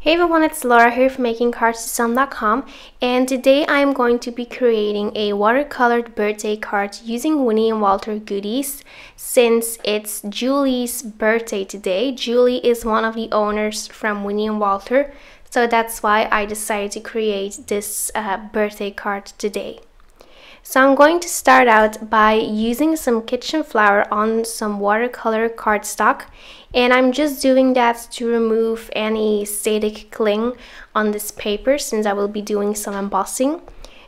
Hey everyone, it's Laura here from makingcards.com, and today I'm going to be creating a watercolored birthday card using Winnie and Walter goodies. Since it's Julie's birthday today, Julie is one of the owners from Winnie and Walter, so that's why I decided to create this birthday card today. So I'm going to start out by using some kitchen flour on some watercolor cardstock, and I'm just doing that to remove any static cling on this paper since I will be doing some embossing.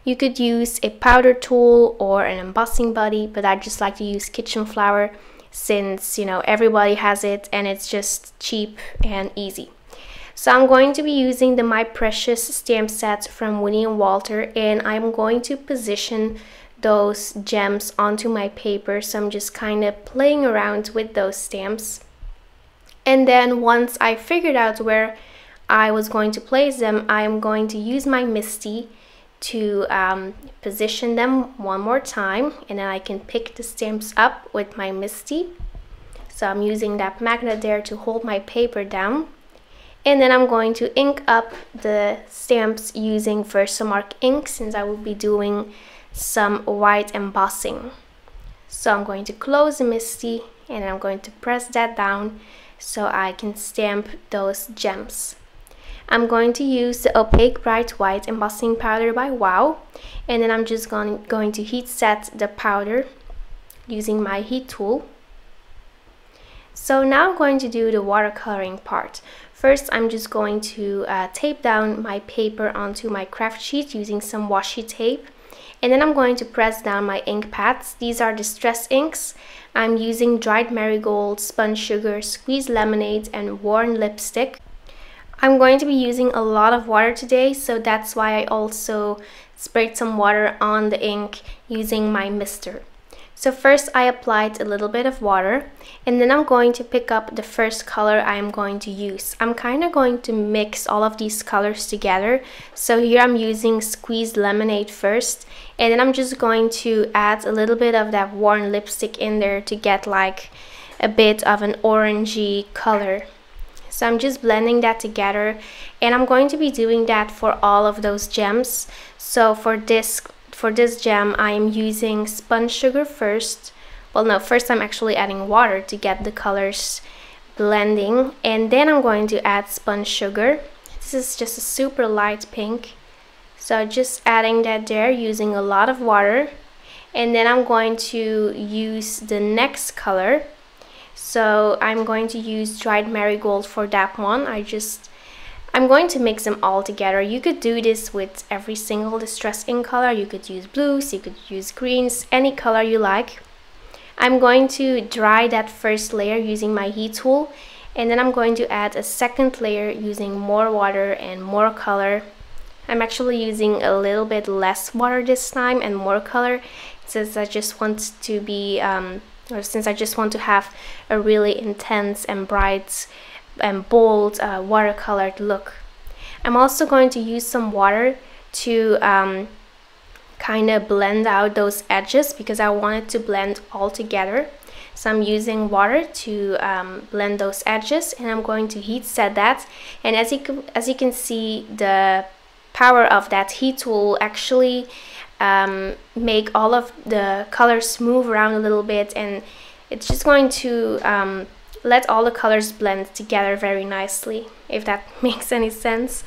You could use a powder tool or an embossing buddy, but I just like to use kitchen flour since, everybody has it and it's just cheap and easy. So I'm going to be using the My Precious stamp set from Winnie and Walter, and I'm going to position those gems onto my paper. So I'm just kind of playing around with those stamps. And then once I figured out where I was going to place them, I'm going to use my Misty to position them one more time, and then I can pick the stamps up with my Misty. So I'm using that magnet there to hold my paper down. And then I'm going to ink up the stamps using Versamark ink since I will be doing some white embossing. So I'm going to close the Misty and I'm going to press that down so I can stamp those gems. I'm going to use the opaque bright white embossing powder by Wow, and then I'm just going to heat set the powder using my heat tool. So now I'm going to do the watercoloring part. First, I'm just going to tape down my paper onto my craft sheet using some washi tape. And then I'm going to press down my ink pads. These are distress inks. I'm using dried marigold, spun sugar, squeezed lemonade, and worn lipstick. I'm going to be using a lot of water today, so that's why I also sprayed some water on the ink using my mister. So first I applied a little bit of water, and then I'm going to pick up the first color I'm going to use. I'm kind of going to mix all of these colors together. So here I'm using squeezed lemonade first, and then I'm just going to add a little bit of that worn lipstick in there to get like a bit of an orangey color. So I'm just blending that together, and I'm going to be doing that for all of those gems. So for this gem, I am using spun sugar first. Well, no, first I'm actually adding water to get the colors blending, and then I'm going to add spun sugar. This is just a super light pink, so just adding that there using a lot of water. And then I'm going to use the next color. So I'm going to use dried marigold for that one. I'm going to mix them all together. You could do this with every single distress ink color. You could use blues, you could use greens, any color you like. I'm going to dry that first layer using my heat tool, and then I'm going to add a second layer using more water and more color. I'm actually using a little bit less water this time and more color since I just want to be, since I just want to have a really intense and bright and bold watercolored look. I'm also going to use some water to kind of blend out those edges because I want it to blend all together. So I'm using water to blend those edges, and I'm going to heat set that. And as you can see, the power of that heat tool actually make all of the colors move around a little bit, and it's just going to let all the colors blend together very nicely, if that makes any sense.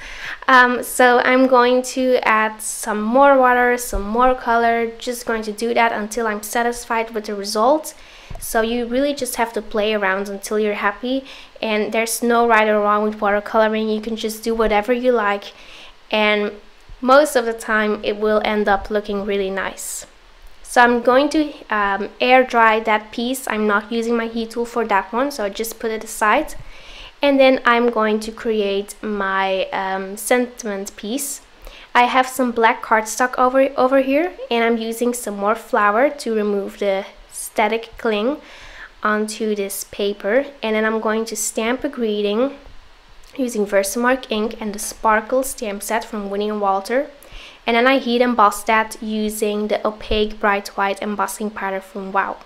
So I'm going to add some more water, some more color, just going to do that until I'm satisfied with the result. So you really just have to play around until you're happy, and there's no right or wrong with watercoloring. You can just do whatever you like, and most of the time it will end up looking really nice. So I'm going to air dry that piece. I'm not using my heat tool for that one, so I just put it aside. And then I'm going to create my sentiment piece. I have some black cardstock over here, and I'm using some more flour to remove the static cling onto this paper. And then I'm going to stamp a greeting using Versamark ink and the Sparkle stamp set from Winnie and Walter. And then I heat emboss that using the opaque bright white embossing powder from Wow.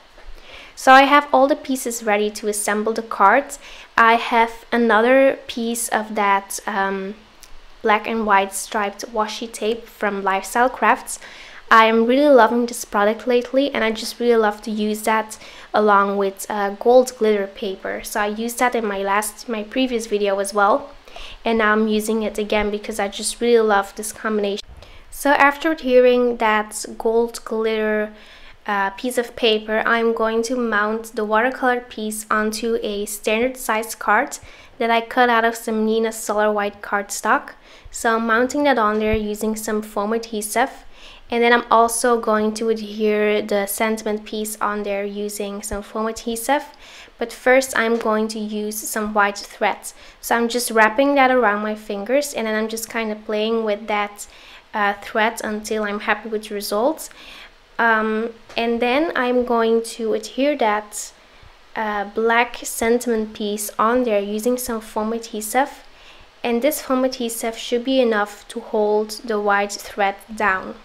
So I have all the pieces ready to assemble the cards. I have another piece of that black and white striped washi tape from Lifestyle Crafts. I am really loving this product lately, and I just really love to use that along with gold glitter paper. So I used that in my previous video as well, and now I'm using it again because I just really love this combination. So after adhering that gold glitter piece of paper, I'm going to mount the watercolor piece onto a standard size card that I cut out of some Nina Solar White cardstock. So I'm mounting that on there using some foam adhesive, and then I'm also going to adhere the sentiment piece on there using some foam adhesive. But first I'm going to use some white thread. So I'm just wrapping that around my fingers, and then I'm just kind of playing with that thread until I'm happy with the results. And then I'm going to adhere that black sentiment piece on there using some foam adhesive, and this foam adhesive should be enough to hold the white thread down.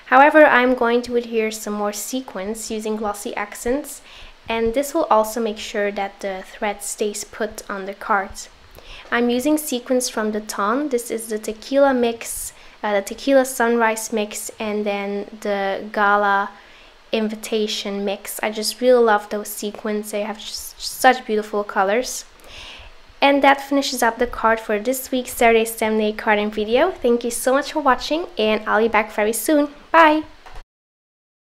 However, I'm going to adhere some more sequins using glossy accents, and this will also make sure that the thread stays put on the card. I'm using sequins from the Ton. This is the tequila mix, the tequila sunrise mix, and then the gala invitation mix. I just really love those sequins. They have just such beautiful colors. And that finishes up the card for this week's Saturday Stem Day carding video. Thank you so much for watching, and I'll be back very soon. Bye!